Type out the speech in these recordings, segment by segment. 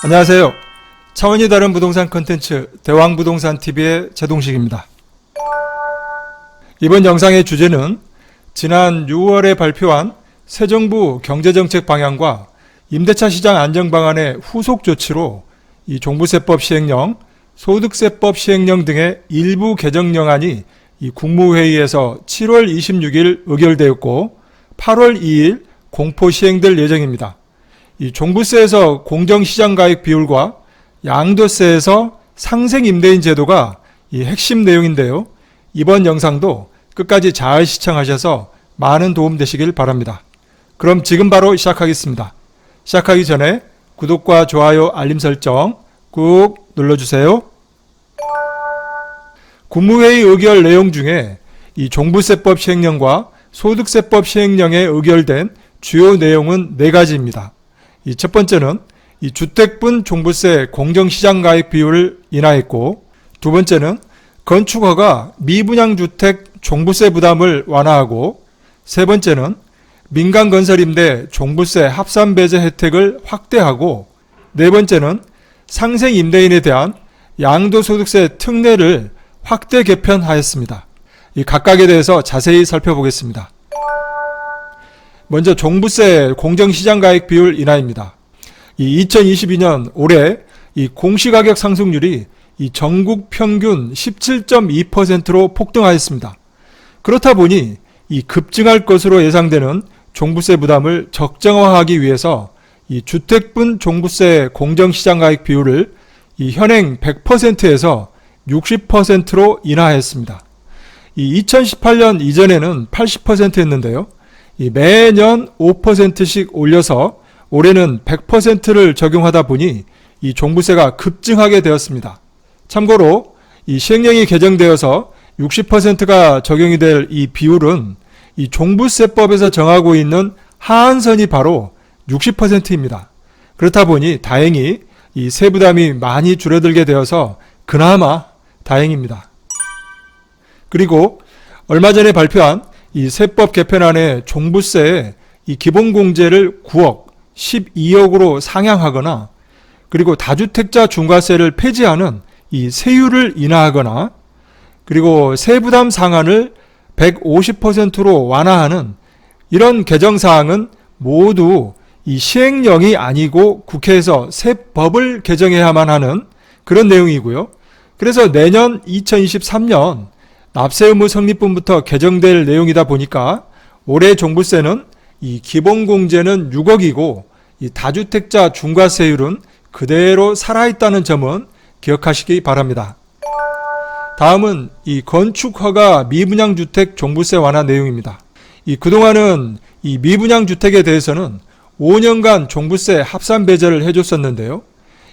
안녕하세요. 차원이 다른 부동산 콘텐츠 대왕부동산TV의 제동식입니다. 이번 영상의 주제는 지난 6월에 발표한 새 정부 경제정책 방향과 임대차 시장 안정 방안의 후속 조치로 이 종부세법 시행령, 소득세법 시행령 등의 일부 개정령안이 이 국무회의에서 7월 26일 의결되었고 8월 2일 공포 시행될 예정입니다. 이 종부세에서 공정시장가액 비율과 양도세에서 상생임대인 제도가 이 핵심 내용인데요. 이번 영상도 끝까지 잘 시청하셔서 많은 도움 되시길 바랍니다. 그럼 지금 바로 시작하겠습니다. 시작하기 전에 구독과 좋아요, 알림 설정 꾹 눌러주세요. 국무회의 의결 내용 중에 이 종부세법 시행령과 소득세법 시행령에 의결된 주요 내용은 4가지입니다. 이 첫 번째는 이 주택분 종부세 공정시장가액 비율을 인하했고, 두 번째는 건축허가 미분양주택 종부세 부담을 완화하고, 세 번째는 민간건설임대 종부세 합산배제 혜택을 확대하고, 네 번째는 상생임대인에 대한 양도소득세 특례를 확대 개편하였습니다. 이 각각에 대해서 자세히 살펴보겠습니다. 먼저 종부세 공정시장가액 비율 인하입니다. 이 2022년 올해 이 공시가격 상승률이 이 전국 평균 17.2%로 폭등하였습니다. 그렇다 보니 이 급증할 것으로 예상되는 종부세 부담을 적정화하기 위해서 이 주택분 종부세 공정시장가액 비율을 이 현행 100%에서 60%로 인하했습니다. 이 2018년 이전에는 80%였는데요. 이 매년 5%씩 올려서 올해는 100%를 적용하다 보니 이 종부세가 급증하게 되었습니다. 참고로 이 시행령이 개정되어서 60%가 적용이 될 이 비율은 이 종부세법에서 정하고 있는 하한선이 바로 60%입니다. 그렇다 보니 다행히 이 세부담이 많이 줄어들게 되어서 그나마 다행입니다. 그리고 얼마 전에 발표한 이 세법 개편안의 종부세의 이 기본공제를 9억, 12억으로 상향하거나, 그리고 다주택자 중과세를 폐지하는 이 세율을 인하하거나, 그리고 세부담 상한을 150%로 완화하는 이런 개정사항은 모두 이 시행령이 아니고 국회에서 새 법을 개정해야만 하는 그런 내용이고요. 그래서 내년 2023년 납세의무 성립분부터 개정될 내용이다 보니까 올해 종부세는 이 기본공제는 6억이고 이 다주택자 중과세율은 그대로 살아있다는 점은 기억하시기 바랍니다. 다음은 이 건축허가 미분양주택 종부세 완화 내용입니다. 이 그동안은 이 미분양주택에 대해서는 5년간 종부세 합산배제를 해줬었는데요.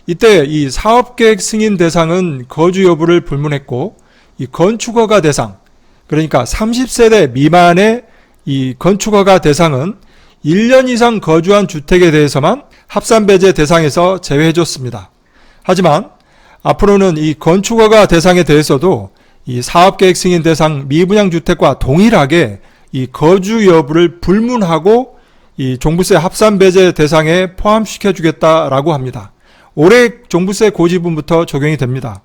이때 이 사업계획 승인 대상은 거주 여부를 불문했고, 이 건축허가 대상, 그러니까 30세대 미만의 이 건축허가 대상은 1년 이상 거주한 주택에 대해서만 합산배제 대상에서 제외해줬습니다. 하지만 앞으로는 이 건축허가 대상에 대해서도 이 사업계획 승인 대상 미분양주택과 동일하게 이 거주 여부를 불문하고 이 종부세 합산배제 대상에 포함시켜주겠다라고 합니다. 올해 종부세 고지분부터 적용이 됩니다.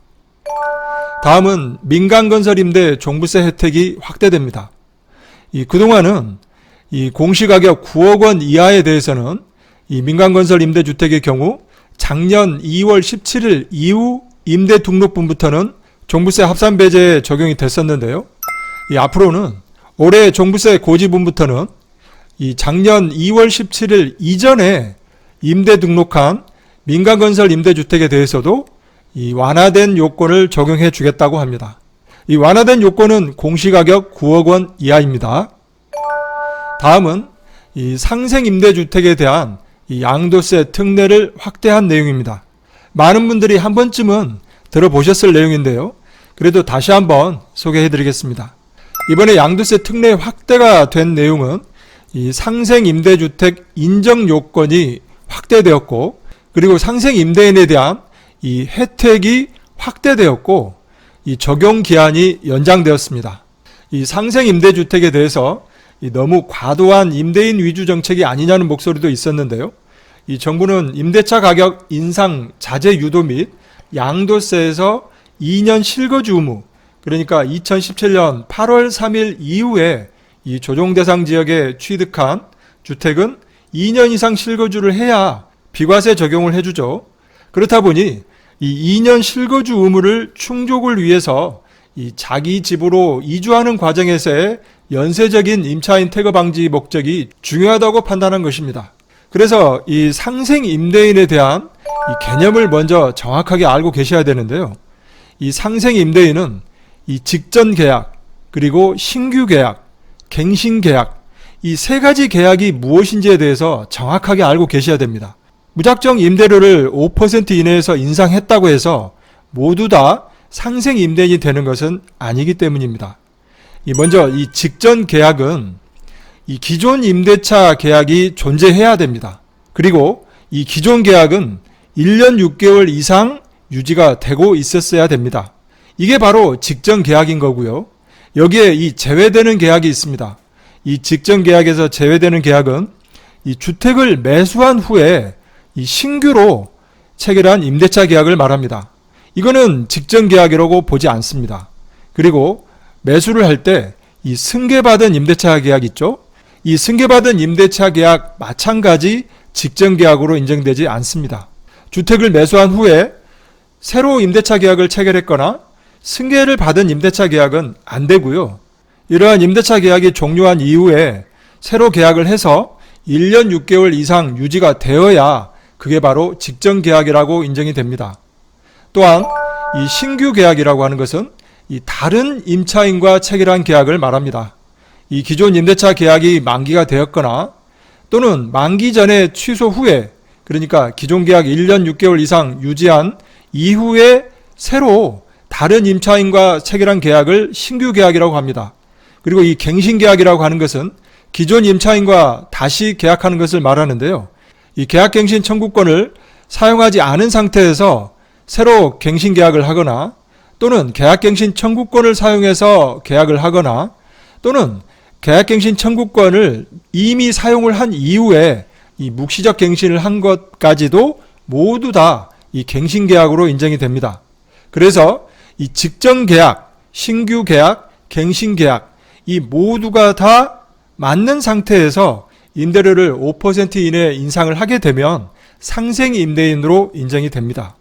다음은 민간건설임대 종부세 혜택이 확대됩니다. 이 그동안은 이 공시가격 9억 원 이하에 대해서는 이 민간건설 임대주택의 경우 작년 2월 17일 이후 임대 등록분부터는 종부세 합산배제에 적용이 됐었는데요. 이 앞으로는 올해 종부세 고지분부터는 이 작년 2월 17일 이전에 임대 등록한 민간건설 임대주택에 대해서도 이 완화된 요건을 적용해 주겠다고 합니다. 이 완화된 요건은 공시가격 9억 원 이하입니다. 다음은 이 상생임대주택에 대한 이 양도세 특례를 확대한 내용입니다. 많은 분들이 한 번쯤은 들어보셨을 내용인데요. 그래도 다시 한번 소개해 드리겠습니다. 이번에 양도세 특례 확대가 된 내용은 이 상생임대주택 인정 요건이 확대되었고, 그리고 상생임대인에 대한 이 혜택이 확대되었고, 이 적용 기한이 연장되었습니다. 이 상생임대주택에 대해서 너무 과도한 임대인 위주 정책이 아니냐는 목소리도 있었는데요. 이 정부는 임대차 가격 인상 자제 유도 및 양도세에서 2년 실거주 의무, 그러니까 2017년 8월 3일 이후에 이 조정 대상 지역에 취득한 주택은 2년 이상 실거주를 해야 비과세 적용을 해주죠. 그렇다 보니 이 2년 실거주 의무를 충족을 위해서 이 자기 집으로 이주하는 과정에서의 연쇄적인 임차인 퇴거 방지 목적이 중요하다고 판단한 것입니다. 그래서 이 상생 임대인에 대한 이 개념을 먼저 정확하게 알고 계셔야 되는데요. 이 상생 임대인은 이 직전 계약, 그리고 신규 계약, 갱신 계약, 이 세 가지 계약이 무엇인지에 대해서 정확하게 알고 계셔야 됩니다. 무작정 임대료를 5% 이내에서 인상했다고 해서 모두 다 상생 임대인이 되는 것은 아니기 때문입니다. 먼저 이 직전 계약은 이 기존 임대차 계약이 존재해야 됩니다. 그리고 이 기존 계약은 1년 6개월 이상 유지가 되고 있었어야 됩니다. 이게 바로 직전 계약인 거고요. 여기에 이 제외되는 계약이 있습니다. 이 직전 계약에서 제외되는 계약은 이 주택을 매수한 후에 이 신규로 체결한 임대차 계약을 말합니다. 이거는 직전 계약이라고 보지 않습니다. 그리고 매수를 할 때 이 승계받은 임대차 계약 있죠? 이 승계받은 임대차 계약 마찬가지 직전 계약으로 인정되지 않습니다. 주택을 매수한 후에 새로 임대차 계약을 체결했거나 승계를 받은 임대차 계약은 안 되고요. 이러한 임대차 계약이 종료한 이후에 새로 계약을 해서 1년 6개월 이상 유지가 되어야 그게 바로 직전 계약이라고 인정이 됩니다. 또한 이 신규 계약이라고 하는 것은 이 다른 임차인과 체결한 계약을 말합니다. 이 기존 임대차 계약이 만기가 되었거나 또는 만기 전에 취소 후에, 그러니까 기존 계약 1년 6개월 이상 유지한 이후에 새로 다른 임차인과 체결한 계약을 신규 계약이라고 합니다. 그리고 이 갱신 계약이라고 하는 것은 기존 임차인과 다시 계약하는 것을 말하는데요. 이 계약갱신 청구권을 사용하지 않은 상태에서 새로 갱신 계약을 하거나 또는 계약갱신 청구권을 사용해서 계약을 하거나 또는 계약갱신 청구권을 이미 사용을 한 이후에 이 묵시적 갱신을 한 것까지도 모두 다 이 갱신 계약으로 인정이 됩니다. 그래서 이 직전 계약, 신규 계약, 갱신 계약 이 모두가 다 맞는 상태에서 임대료를 5% 이내 인상을 하게 되면 상생 임대인으로 인정이 됩니다.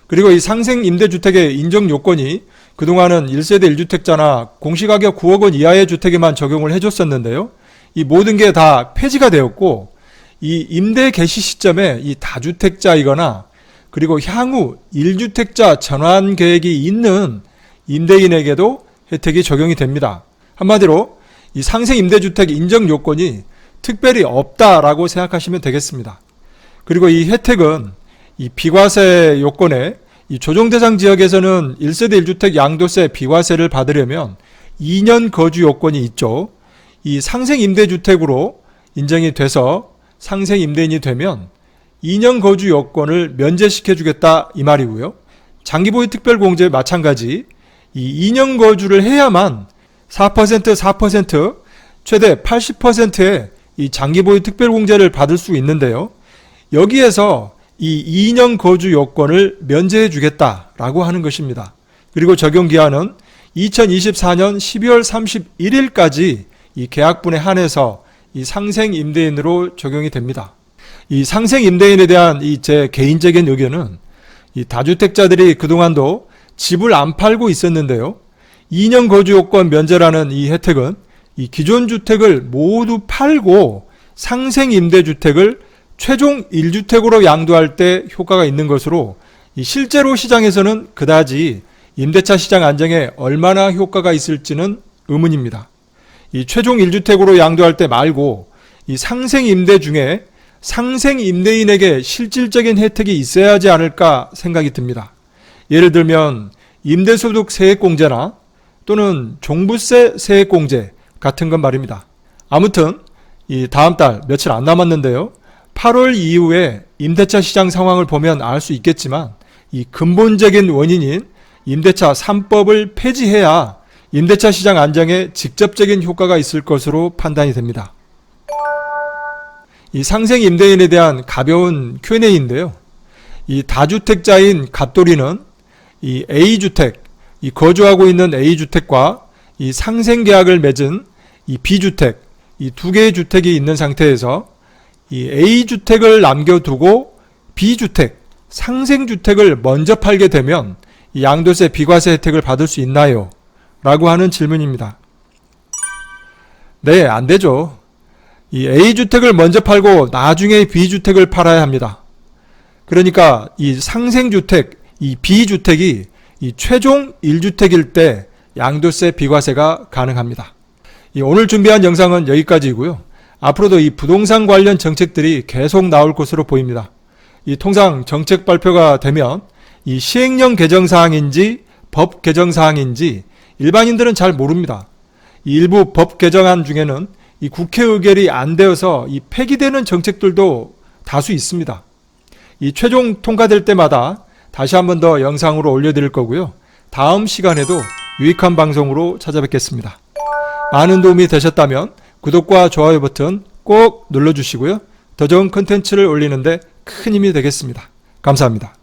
그리고 이 상생 임대주택의 인정 요건이 그동안은 1세대 1주택자나 공시가격 9억 원 이하의 주택에만 적용을 해줬었는데요. 이 모든 게 다 폐지가 되었고 이 임대 개시 시점에 이 다주택자이거나 그리고 향후 1주택자 전환 계획이 있는 임대인에게도 혜택이 적용이 됩니다. 한마디로 이 상생 임대주택 인정 요건이 특별히 없다라고 생각하시면 되겠습니다. 그리고 이 혜택은 이 비과세 요건에 이 조정대상 지역에서는 1세대 1주택 양도세 비과세를 받으려면 2년 거주 요건이 있죠. 이 상생 임대주택으로 인정이 돼서 상생 임대인이 되면 2년 거주 요건을 면제시켜 주겠다 이 말이고요. 장기보유 특별공제 마찬가지 이 2년 거주를 해야만 4% 최대 80%의 이 장기보유 특별공제를 받을 수 있는데요. 여기에서 이 2년 거주 요건을 면제해 주겠다라고 하는 것입니다. 그리고 적용기한은 2024년 12월 31일까지 이 계약분에 한해서 이 상생 임대인으로 적용이 됩니다. 이 상생 임대인에 대한 이 제 개인적인 의견은 이 다주택자들이 그동안도 집을 안 팔고 있었는데요. 2년 거주 요건 면제라는 이 혜택은 이 기존 주택을 모두 팔고 상생 임대주택을 최종 1주택으로 양도할 때 효과가 있는 것으로 이 실제로 시장에서는 그다지 임대차 시장 안정에 얼마나 효과가 있을지는 의문입니다. 이 최종 1주택으로 양도할 때 말고 이 상생 임대 중에 상생 임대인에게 실질적인 혜택이 있어야 하지 않을까 생각이 듭니다. 예를 들면 임대소득 세액공제나 또는 종부세 세액공제 같은 건 말입니다. 아무튼 이 다음 달 며칠 안 남았는데요. 8월 이후에 임대차 시장 상황을 보면 알 수 있겠지만 이 근본적인 원인인 임대차 3법을 폐지해야 임대차 시장 안정에 직접적인 효과가 있을 것으로 판단이 됩니다. 이 상생 임대인에 대한 가벼운 Q&A인데요. 이 다주택자인 갑돌이는 이 A주택, 이 거주하고 있는 A주택과 이 상생 계약을 맺은 이 B주택, 이 두 개의 주택이 있는 상태에서 이 A주택을 남겨두고 B주택, 상생주택을 먼저 팔게 되면 이 양도세 비과세 혜택을 받을 수 있나요? 라고 하는 질문입니다. 네, 안 되죠. 이 A주택을 먼저 팔고 나중에 B주택을 팔아야 합니다. 그러니까 이 상생주택, 이 B주택이 이 최종 1주택일 때 양도세 비과세가 가능합니다. 오늘 준비한 영상은 여기까지이고요. 앞으로도 이 부동산 관련 정책들이 계속 나올 것으로 보입니다. 통상 정책 발표가 되면 이 시행령 개정사항인지 법 개정사항인지 일반인들은 잘 모릅니다. 일부 법 개정안 중에는 이 국회 의결이 안 되어서 이 폐기되는 정책들도 다수 있습니다. 이 최종 통과될 때마다 다시 한 번 더 영상으로 올려드릴 거고요. 다음 시간에도 유익한 방송으로 찾아뵙겠습니다. 많은 도움이 되셨다면 구독과 좋아요 버튼 꼭 눌러주시고요. 더 좋은 컨텐츠를 올리는데 큰 힘이 되겠습니다. 감사합니다.